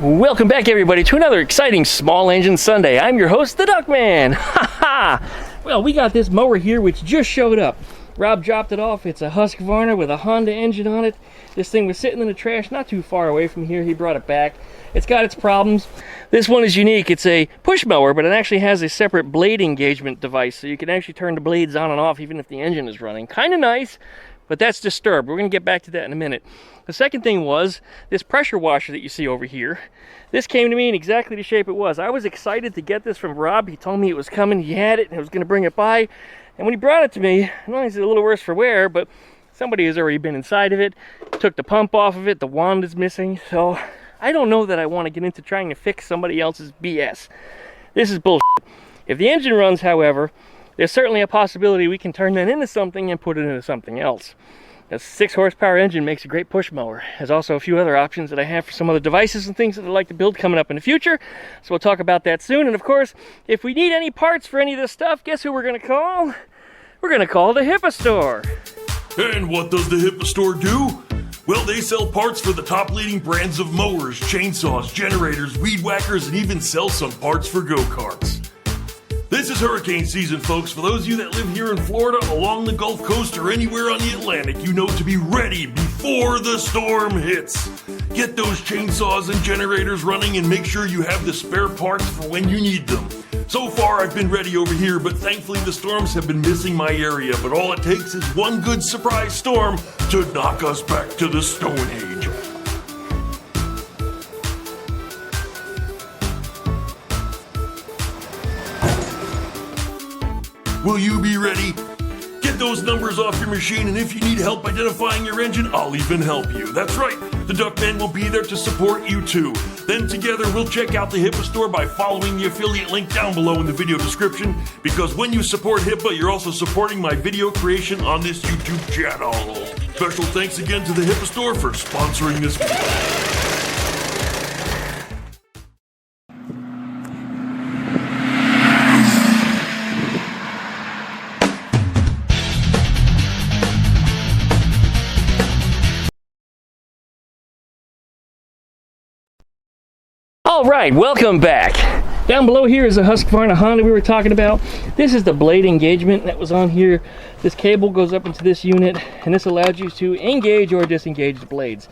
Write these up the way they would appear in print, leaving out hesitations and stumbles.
Welcome back, everybody, to another exciting Small Engine Sunday. I'm your host, the Duckman. Well, we got this mower here which just showed up. Rob dropped it off. It's a Husqvarna with a Honda engine on it. This thing was sitting in the trash not too far away from here. He brought it back. It's got its problems. This one is unique. It's a push mower, but it actually has a separate blade engagement device, so you can actually turn the blades on and off even if the engine is running. Kind of nice, but that's disturbed. We're going to get back to that in a minute. The second thing was this pressure washer that you see over here. This came to me in exactly the shape it was. I was excited to get this from Rob. He told me it was coming, he had it, and he was going to bring it by. And when he brought it to me, not only is it a little worse for wear, but somebody has already been inside of it, took the pump off of it, the wand is missing. So I don't know that I want to get into trying to fix somebody else's BS. This is bullshit. If the engine runs, however, there's certainly a possibility we can turn that into something and put it into something else. A 6 horsepower engine makes a great push mower. There's also a few other options that I have for some other devices and things that I'd like to build coming up in the future. So we'll talk about that soon. And of course, if we need any parts for any of this stuff, guess who we're going to call? We're going to call the HIPA Store. And what does the HIPA Store do? Well, they sell parts for the top leading brands of mowers, chainsaws, generators, weed whackers, and even sell some parts for go-karts. This is hurricane season, folks. For those of you that live here in Florida, along the Gulf Coast, or anywhere on the Atlantic, you know to be ready before the storm hits. Get those chainsaws and generators running and make sure you have the spare parts for when you need them. So far, I've been ready over here, but thankfully the storms have been missing my area. But all it takes is one good surprise storm to knock us back to the Stone Age. Will you be ready? Get those numbers off your machine, and if you need help identifying your engine, I'll even help you. That's right, the Duckman will be there to support you too. Then together we'll check out the HIPA Store by following the affiliate link down below in the video description, because when you support HIPA, you're also supporting my video creation on this YouTube channel. Special thanks again to the HIPA Store for sponsoring this video. All right, welcome back. Down below here is a Husqvarna Honda we were talking about. This is the blade engagement that was on here. This cable goes up into this unit, and this allows you to engage or disengage the blades.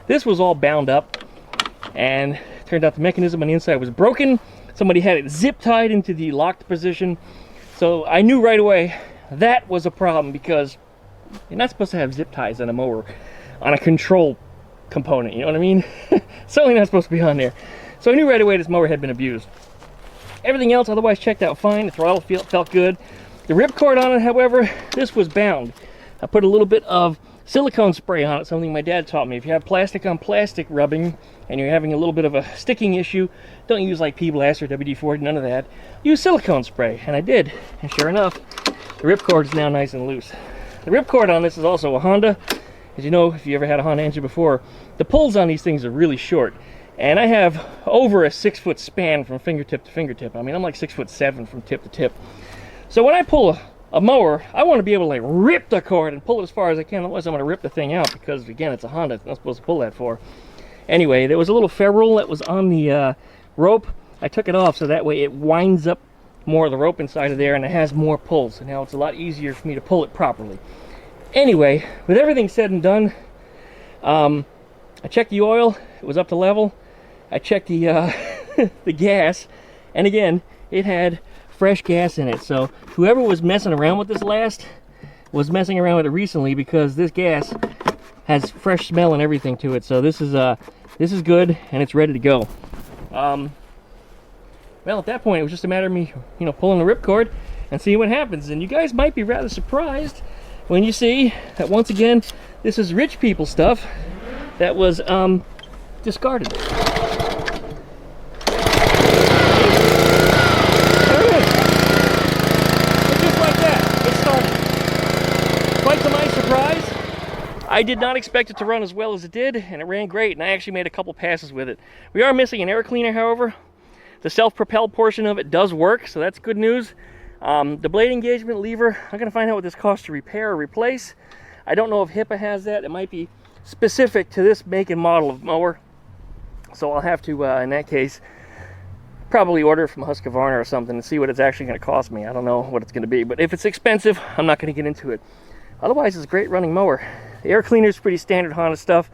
This was all bound up, and it turned out the mechanism on the inside was broken. Somebody had it zip tied into the locked position. So I knew right away that was a problem, because you're not supposed to have zip ties on a mower, on a control component, you know what I mean? Certainly not supposed to be on there. So I knew right away this mower had been abused. Everything else otherwise checked out fine. The throttle felt good. The ripcord on it, however, this was bound. I put a little bit of silicone spray on it, something my dad taught me. If you have plastic on plastic rubbing and you're having a little bit of a sticking issue, don't use like P-Blast or WD-40, none of that. Use silicone spray, and I did. And sure enough, the ripcord is now nice and loose. The ripcord on this is also a Honda. As you know, if you ever had a Honda engine before, the pulls on these things are really short. And I have over a 6-foot span from fingertip to fingertip. I mean, I'm like 6'7" from tip to tip. So when I pull a mower, I want to be able to like rip the cord and pull it as far as I can. Otherwise, I'm going to rip the thing out, because again, it's a Honda. It's not supposed to pull that far. Anyway, there was a little ferrule that was on the rope. I took it off so that way it winds up more of the rope inside of there, and it has more pull. So now it's a lot easier for me to pull it properly. Anyway, with everything said and done, I checked the oil. It was up to level. I checked the the gas, and again, it had fresh gas in it. So whoever was messing around with this last was messing around with it recently, because this gas has fresh smell and everything to it. So this is good, and it's ready to go. Well, at that point, it was just a matter of me, pulling the ripcord and seeing what happens. And you guys might be rather surprised when you see that once again, this is rich people stuff that was discarded. I did not expect it to run as well as it did, and it ran great, and I actually made a couple passes with it. We are missing an air cleaner, however. The self-propelled portion of it does work, so that's good news. The blade engagement lever, I'm going to find out what this costs to repair or replace. I don't know if HIPA has that. It might be specific to this make and model of mower. So I'll have to, in that case, probably order from Husqvarna or something and see what it's actually going to cost me. I don't know what it's going to be, but if it's expensive, I'm not going to get into it. Otherwise, it's a great running mower. The air cleaner is pretty standard Honda stuff,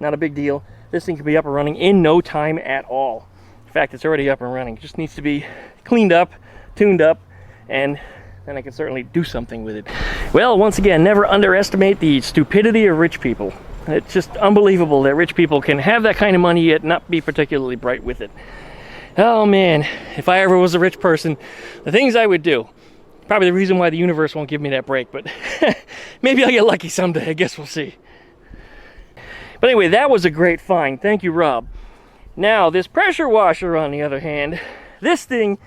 not a big deal. This thing can be up and running in no time at all. In fact, it's already up and running. It just needs to be cleaned up, tuned up, and then I can certainly do something with it. Well, once again, never underestimate the stupidity of rich people. It's just unbelievable that rich people can have that kind of money yet not be particularly bright with it. Oh man, if I ever was a rich person, the things I would do. Probably the reason why the universe won't give me that break, but maybe I'll get lucky someday. I guess we'll see. But anyway, that was a great find. Thank you, Rob. Now, this pressure washer, on the other hand, this thing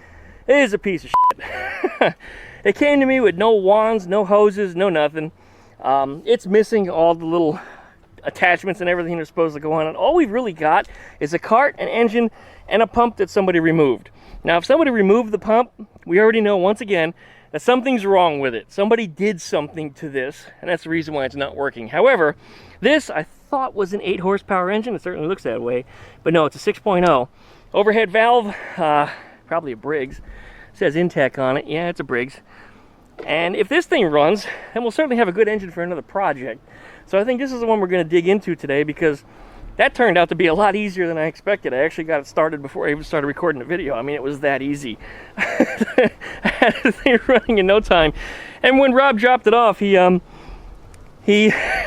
is a piece of shit. It came to me with no wands, no hoses, no nothing. It's missing all the little attachments and everything that's supposed to go on. And all we've really got is a cart, an engine, and a pump that somebody removed. Now, if somebody removed the pump, we already know, once again, that something's wrong with it. Somebody did something to this, and that's the reason why it's not working. However, this I thought was an 8 horsepower engine. It certainly looks that way, but no, it's a 6.0. Overhead valve, probably a Briggs. It says Intech on it. Yeah, it's a Briggs. And if this thing runs, then we'll certainly have a good engine for another project. So I think this is the one we're going to dig into today, because that turned out to be a lot easier than I expected. I actually got it started before I even started recording the video. I mean, it was that easy. I had the thing running in no time. And when Rob dropped it off, he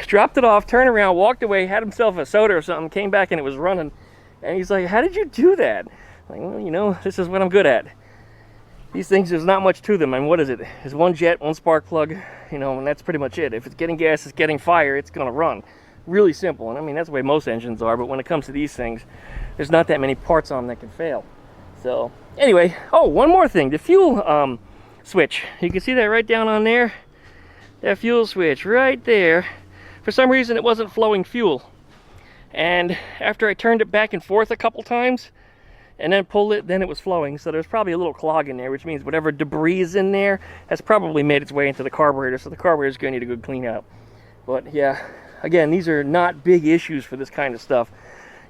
dropped it off, turned around, walked away, had himself a soda or something, came back and it was running. And he's like, how did you do that? I'm like, well, you know, this is what I'm good at. These things, there's not much to them. I mean, what is it? There's one jet, one spark plug, you know, and that's pretty much it. If it's getting gas, it's getting fire, it's going to run. Really simple. And I mean, that's the way most engines are, but when it comes to these things, there's not that many parts on them that can fail. So anyway, oh, one more thing, the fuel switch. You can see that right down on there, that fuel switch right there. For some reason, it wasn't flowing fuel. And after I turned it back and forth a couple times and then pulled it, then it was flowing. So there's probably a little clog in there, which means whatever debris is in there has probably made its way into the carburetor. So the carburetor is going to need a good clean out. But yeah, again, these are not big issues for this kind of stuff.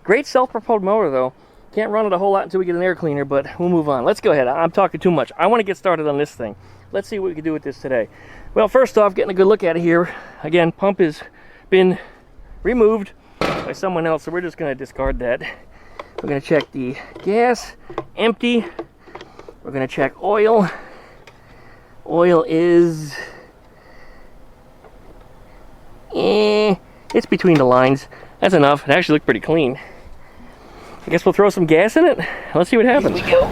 Great self-propelled mower, though. Can't run it a whole lot until we get an air cleaner, but we'll move on. Let's go ahead. I'm talking too much. I want to get started on this thing. Let's see what we can do with this today. Well, first off, getting a good look at it here. Again, pump has been removed by someone else, so we're just going to discard that. We're going to check the gas, empty. We're going to check oil. Oil is... it's between the lines. That's enough. It actually looked pretty clean. I guess we'll throw some gas in it. Let's see what happens. Here we go.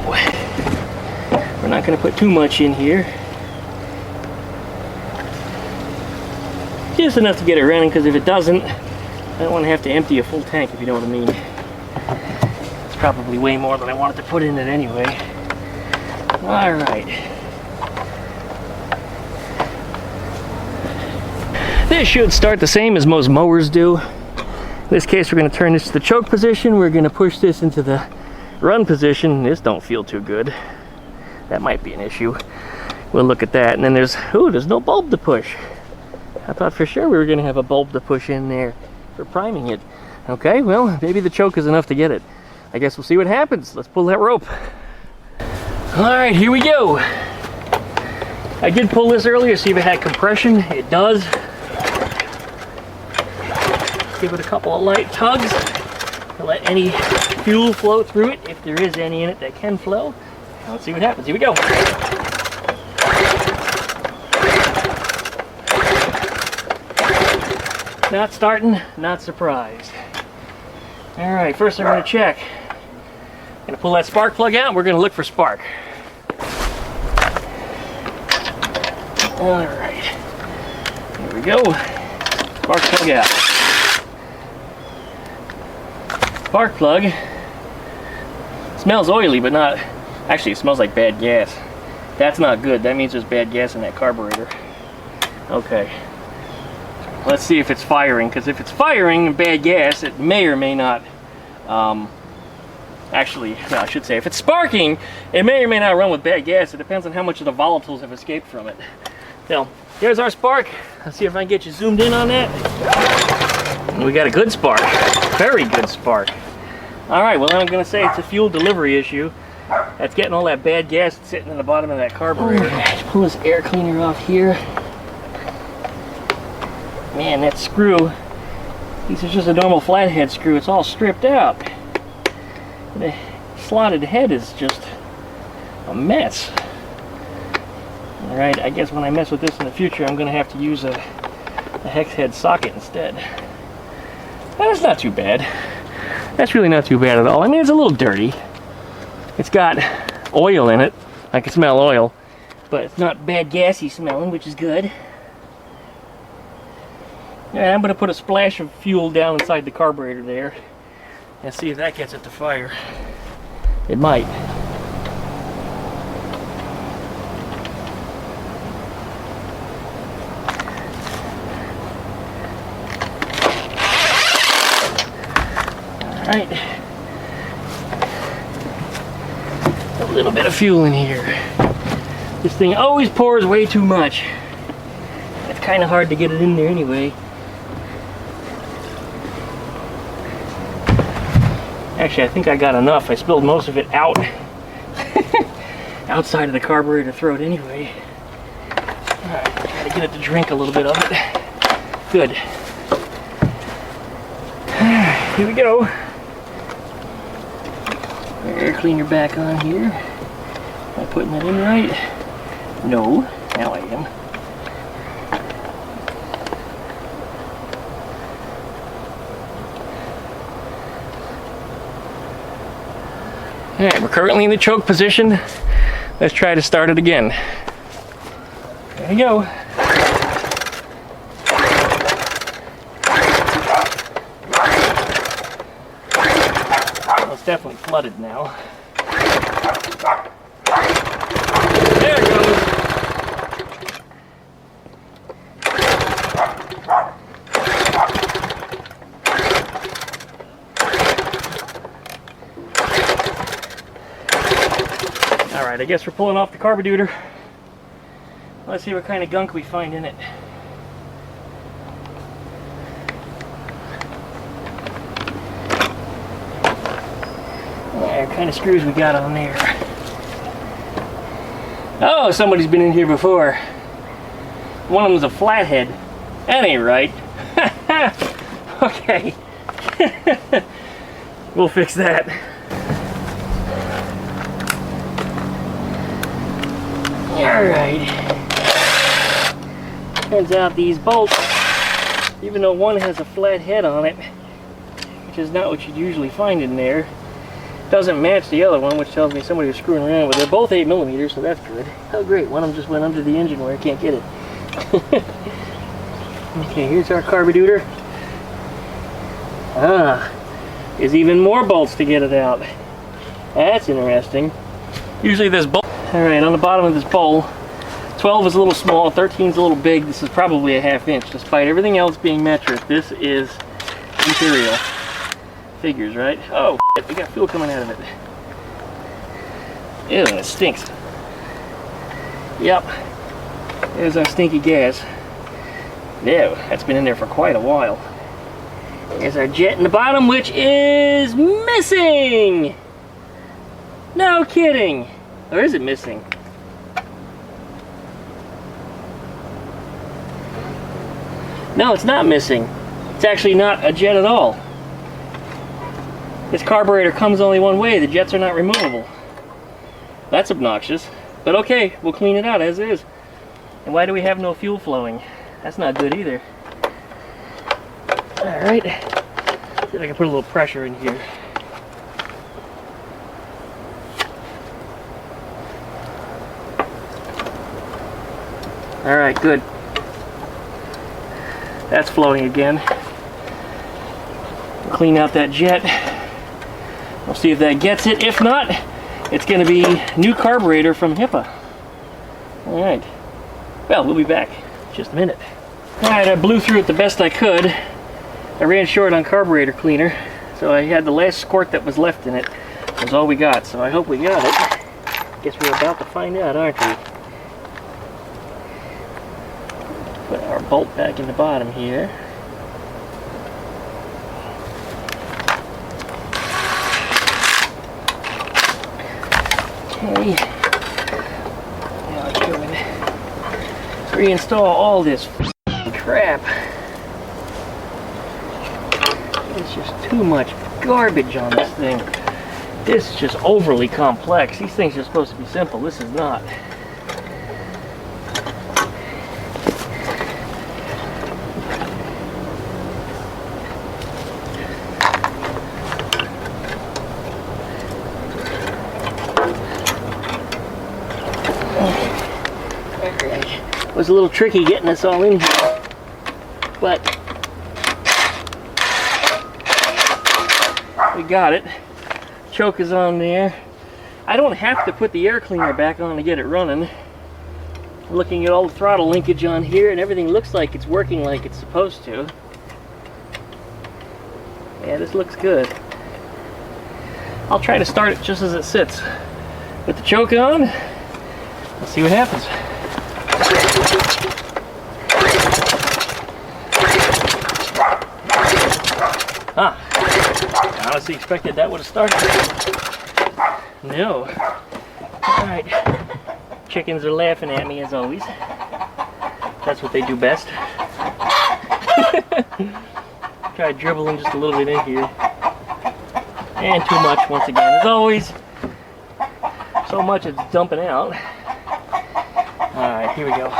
We're not going to put too much in here. Just enough to get it running, because if it doesn't, I don't want to have to empty a full tank, if you know what I mean. It's probably way more than I wanted to put in it anyway. Alright. This should start the same as most mowers do. In this case, we're going to turn this to the choke position. We're going to push this into the run position. This don't feel too good. That might be an issue. We'll look at that. And then there's no bulb to push. I thought for sure we were going to have a bulb to push in there for priming it. Okay, well, maybe the choke is enough to get it. I guess we'll see what happens. Let's pull that rope. Alright, here we go. I did pull this earlier, see if it had compression. It does. Give it a couple of light tugs to let any fuel flow through it, if there is any in it that can flow. Now let's see what happens. Here we go. Not starting, not surprised. Alright, first I'm going to check. I'm going to pull that spark plug out and we're going to look for spark. Alright. Here we go. Spark plug out. Spark plug smells oily, but not... Actually, it smells like bad gas. That's not good. That means there's bad gas in that carburetor. Okay. Let's see if it's firing, because if it's firing bad gas, it may or may not... Actually, no, I should say, if it's sparking, it may or may not run with bad gas. It depends on how much of the volatiles have escaped from it. Now, here's our spark. Let's see if I can get you zoomed in on that. We got a good spark. Very good spark. Alright, well I'm going to say it's a fuel delivery issue. That's getting all that bad gas that's sitting in the bottom of that carburetor. Let's pull this air cleaner off here. Man, that screw, this is just a normal flathead screw. It's all stripped out. The slotted head is just a mess. Alright, I guess when I mess with this in the future, I'm going to have to use a hex head socket instead. That's not too bad. That's really not too bad at all. I mean, it's a little dirty. It's got oil in it. I can smell oil. But it's not bad gassy smelling, which is good. And I'm going to put a splash of fuel down inside the carburetor there and see if that gets it to fire. It might. Alright. A little bit of fuel in here. This thing always pours way too much. It's kind of hard to get it in there anyway. Actually, I think I got enough. I spilled most of it out. Outside of the carburetor throat anyway. Alright, try to get it to drink a little bit of it. Good. Here we go. Air cleaner back on here. Am I putting that in right? No. Now I am. Alright, we're currently in the choke position. Let's try to start it again. There we go. Well, it's definitely flooded now. There it goes. Alright, I guess we're pulling off the carburetor. Let's see what kind of gunk we find in it. What kind of screws we got on there? Oh, somebody's been in here before. One of them's a flathead. That ain't right. Okay. We'll fix that. Alright. Turns out these bolts, even though one has a flat head on it, which is not what you'd usually find in there, doesn't match the other one, which tells me somebody was screwing around with it. They're both 8mm, so that's good. Oh great, one of them just went under the engine where I can't get it. Okay, here's our carburetor. Ah, there's even more bolts to get it out. That's interesting. Usually this bolt. Alright, on the bottom of this bowl, 12 is a little small, 13 is a little big. This is probably a 1/2 inch. Despite everything else being metric, this is imperial. Figures, right? Oh, shit, we got fuel coming out of it. Ew, it stinks. Yep, there's our stinky gas. No, that's been in there for quite a while. There's our jet in the bottom, which is missing! No kidding! Or is it missing? No, it's not missing. It's actually not a jet at all. This carburetor comes only one way. The jets are not removable. That's obnoxious. But okay, we'll clean it out as is. And why do we have no fuel flowing? That's not good either. Alright. See if I can put a little pressure in here. Alright, good. That's flowing again. We'll clean out that jet. We'll see if that gets it. If not, it's going to be new carburetor from HIPA. Alright. Well, we'll be back in just a minute. Alright, I blew through it the best I could. I ran short on carburetor cleaner, so I had the last squirt that was left in it. That was all we got, so I hope we got it. Guess we're about to find out, aren't we? Put our bolt back in the bottom here. Okay. Now let's go and reinstall all this crap. It's just too much garbage on this thing. This is just overly complex. These things are supposed to be simple. This is not. It was a little tricky getting this all in here, but we got it. Choke is on there. I don't have to put the air cleaner back on to get it running. Looking at all the throttle linkage on here, and everything looks like it's working like it's supposed to. Yeah, this looks good. I'll try to start it just as it sits. With the choke on, let's see what happens. Ah, I honestly expected that would have started. No. Alright. Chickens are laughing at me as always. That's what they do best. Try dribbling just a little bit in here. And too much once again. As always, so much it's dumping out. Alright, here we go.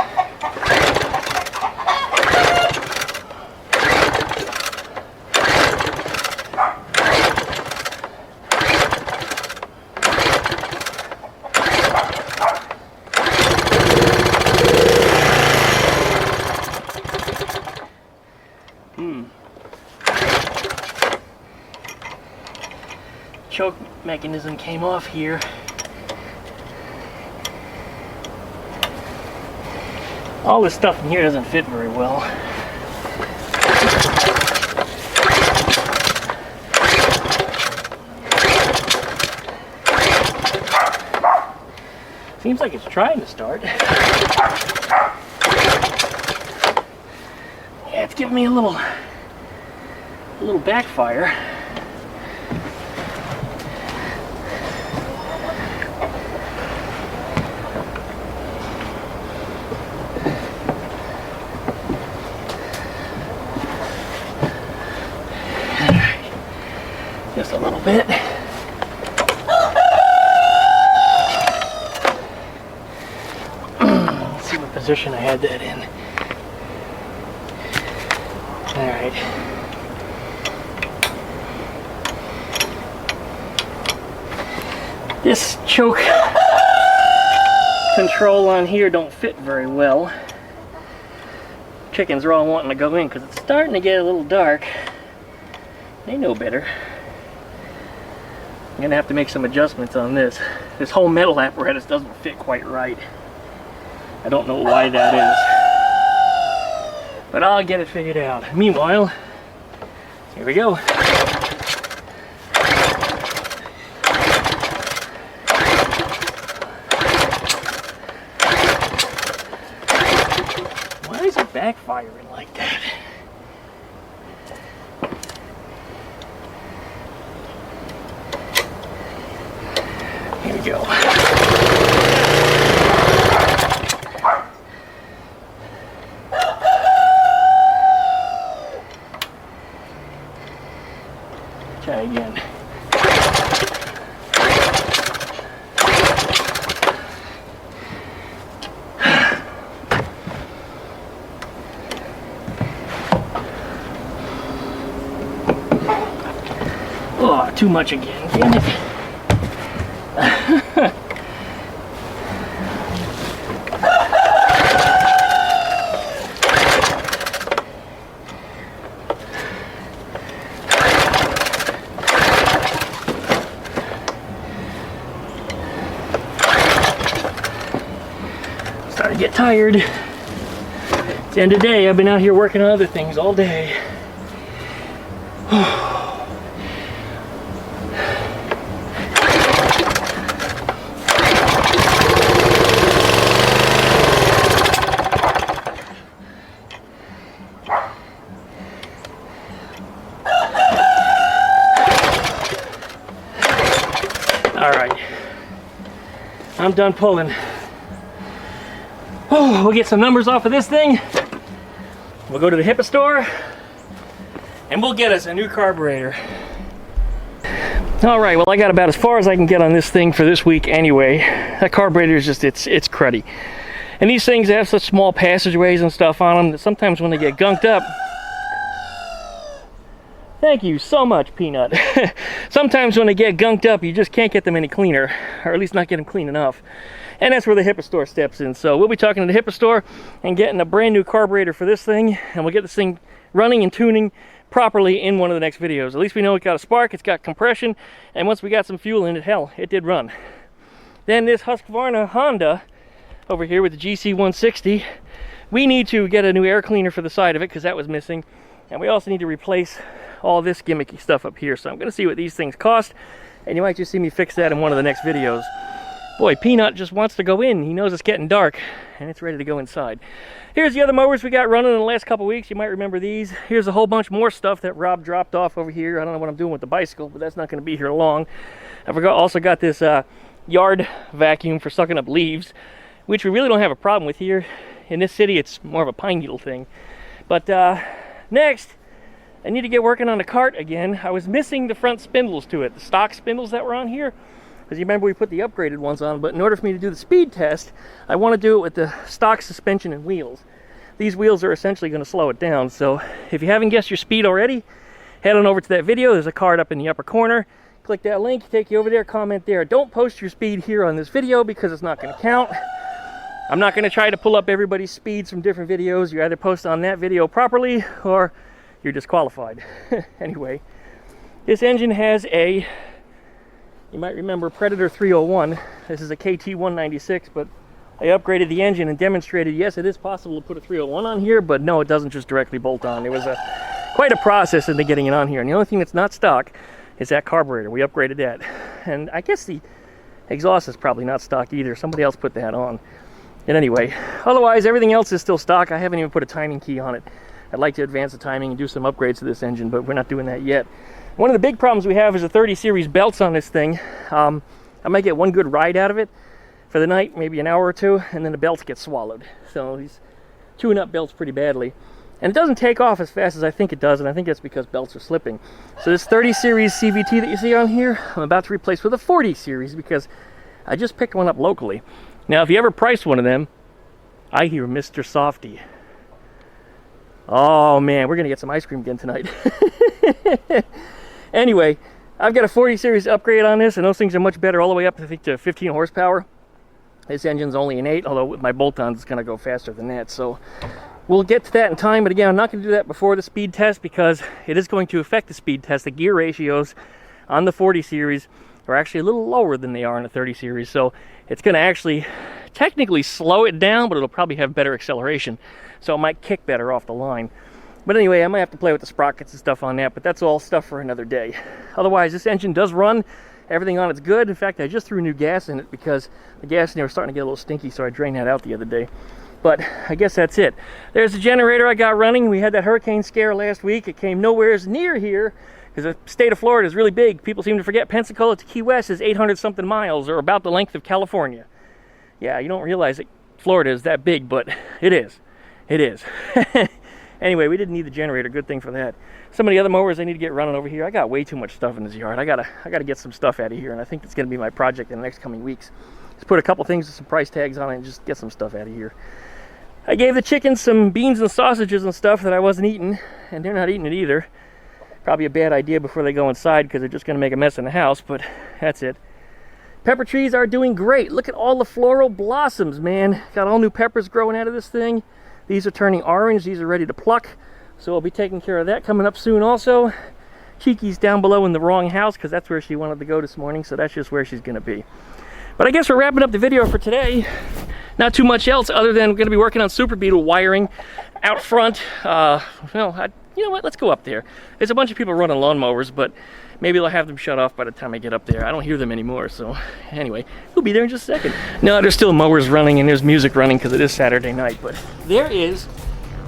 Choke mechanism came off here. All this stuff in here doesn't fit very well. Seems like it's trying to start. Yeah, it's giving me a little backfire. Just a little bit. Let's see what position I had that in. Alright. This choke control on here don't fit very well. Chickens are all wanting to go in because it's starting to get a little dark. They know better. I'm gonna have to make some adjustments on this. This whole metal apparatus doesn't fit quite right. I don't know why that is, but I'll get it figured out. Meanwhile, here we go. Why is it backfiring like that? Here we go. Try again. Oh, too much again. Damn it. Starting to get tired. It's the end of the day. I've been out here working on other things all day. All right. I'm done pulling. Oh, we'll get some numbers off of this thing. We'll go to the HIPA store and we'll get us a new carburetor. All right, well, I got about as far as I can get on this thing for this week anyway. That carburetor is just, it's cruddy. And these things have such small passageways and stuff on them that sometimes when they get gunked up, thank you so much, Peanut. Sometimes when they get gunked up, you just can't get them any cleaner, or at least not get them clean enough. And that's where the HIPA store steps in. So we'll be talking to the HIPA store and getting a brand new carburetor for this thing, and we'll get this thing running and tuning properly in one of the next videos. At least we know it got a spark, it's got compression, and once we got some fuel in it, hell, it did run. Then this Husqvarna Honda over here with the GC160, we need to get a new air cleaner for the side of it because that was missing, and we also need to replace all this gimmicky stuff up here. So I'm going to see what these things cost, and you might just see me fix that in one of the next videos. Boy, Peanut just wants to go in. He knows it's getting dark and it's ready to go inside. Here's the other mowers we got running in the last couple weeks. You might remember these. Here's a whole bunch more stuff that Rob dropped off over here. I don't know what I'm doing with the bicycle, but that's not going to be here long. I've also got this yard vacuum for sucking up leaves, which we really don't have a problem with here. In this city, it's more of a pine needle thing. But next, I need to get working on the cart again. I was missing the front spindles to it, the stock spindles that were on here. Because you remember we put the upgraded ones on, but in order for me to do the speed test, I want to do it with the stock suspension and wheels. These wheels are essentially going to slow it down. So if you haven't guessed your speed already, head on over to that video. There's a card up in the upper corner. Click that link, take you over there, comment there. Don't post your speed here on this video because it's not going to count. I'm not going to try to pull up everybody's speeds from different videos. You either post on that video properly or you're disqualified. Anyway, this engine has a, you might remember, Predator 301. This is a KT196, but I upgraded the engine and demonstrated, yes, it is possible to put a 301 on here, but no, it doesn't just directly bolt on. There was quite a process into getting it on here, and the only thing that's not stock is that carburetor. We upgraded that. And I guess the exhaust is probably not stock either. Somebody else put that on. And anyway, otherwise, everything else is still stock. I haven't even put a timing key on it. I'd like to advance the timing and do some upgrades to this engine, but we're not doing that yet. One of the big problems we have is the 30 series belts on this thing. I might get one good ride out of it for the night, maybe an hour or two, and then the belts get swallowed. So he's chewing up belts pretty badly. And it doesn't take off as fast as I think it does, and I think that's because belts are slipping. So this 30 series CVT that you see on here, I'm about to replace with a 40 series because I just picked one up locally. Now, if you ever price one of them, I hear Mr. Softy. Oh man, we're gonna get some ice cream again tonight. Anyway, I've got a 40 series upgrade on this, and those things are much better all the way up, I think, to 15 horsepower. This engine's only an 8, although with my bolt-ons, it's gonna go faster than that. So we'll get to that in time, but again, I'm not gonna do that before the speed test because it is going to affect the speed test. The gear ratios on the 40 series are actually a little lower than they are in the 30 series. So it's gonna actually technically slow it down, but it'll probably have better acceleration. So it might kick better off the line. But anyway, I might have to play with the sprockets and stuff on that, but that's all stuff for another day. Otherwise, this engine does run. Everything on it's good. In fact, I just threw new gas in it because the gas in there was starting to get a little stinky, so I drained that out the other day. But I guess that's it. There's the generator I got running. We had that hurricane scare last week. It came nowhere near here because the state of Florida is really big. People seem to forget Pensacola to Key West is 800-something miles, or about the length of California. Yeah, you don't realize that Florida is that big, but it is. It is. Anyway, we didn't need the generator. Good thing for that. Some of the other mowers I need to get running over here. I got way too much stuff in this yard. I gotta get some stuff out of here, and I think that's gonna be my project in the next coming weeks. Just put a couple things with some price tags on it and just get some stuff out of here. I gave the chickens some beans and sausages and stuff that I wasn't eating, and they're not eating it either. Probably a bad idea before they go inside because they're just gonna make a mess in the house, but that's it. Pepper trees are doing great. Look at all the floral blossoms, man. Got all new peppers growing out of this thing. These are turning orange. These are ready to pluck. So I'll be taking care of that coming up soon also. Cheeky's down below in the wrong house because that's where she wanted to go this morning. So that's just where she's going to be. But I guess we're wrapping up the video for today. Not too much else other than we're going to be working on Super Beetle wiring out front. You know what? Let's go up there. There's a bunch of people running lawnmowers, but maybe they'll have them shut off by the time I get up there. I don't hear them anymore, so anyway, we'll be there in just a second. No, there's still mowers running and there's music running because it is Saturday night, but there is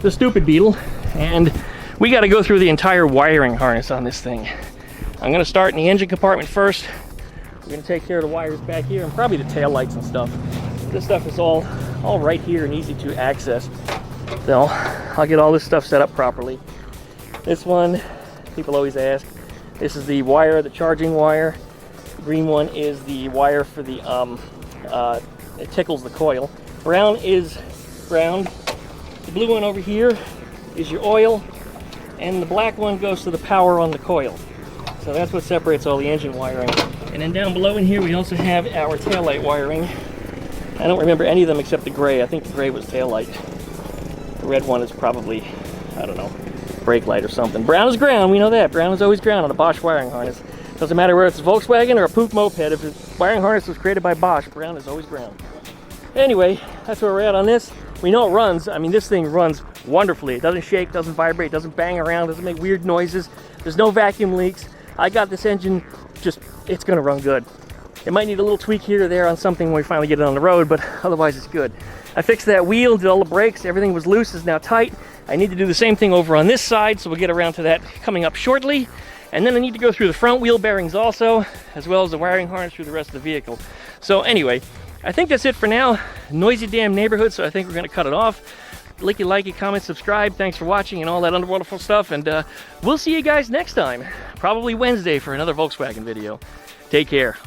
the stupid Beetle, and we got to go through the entire wiring harness on this thing. I'm going to start in the engine compartment first. We're gonna take care of the wires back here and probably the tail lights and stuff. This stuff is all right here and easy to access. So I'll get all this stuff set up properly. This one, people always ask, this is the wire, the charging wire. The green one is the wire for the, it tickles the coil. Brown is ground. The blue one over here is your oil, and the black one goes to the power on the coil. So that's what separates all the engine wiring. And then down below in here we also have our taillight wiring. I don't remember any of them except the gray. I think the gray was taillight. The red one is probably, I don't know, brake light or something. Brown is ground, we know that. Brown is always ground on a Bosch wiring harness. Doesn't matter whether it's a Volkswagen or a poop moped. If the wiring harness was created by Bosch, brown is always ground. Anyway, that's where we're at on this. We know it runs. I mean, this thing runs wonderfully. It doesn't shake, doesn't vibrate, doesn't bang around, doesn't make weird noises. There's no vacuum leaks. I got this engine just, it's gonna run good. It might need a little tweak here or there on something when we finally get it on the road, but otherwise it's good. I fixed that wheel, did all the brakes, everything was loose, is now tight. I need to do the same thing over on this side, so we'll get around to that coming up shortly. And then I need to go through the front wheel bearings also, as well as the wiring harness through the rest of the vehicle. So anyway, I think that's it for now. Noisy damn neighborhood, so I think we're gonna cut it off. Like it, comment, subscribe. Thanks for watching and all that wonderful stuff. And we'll see you guys next time, probably Wednesday for another Volkswagen video. Take care.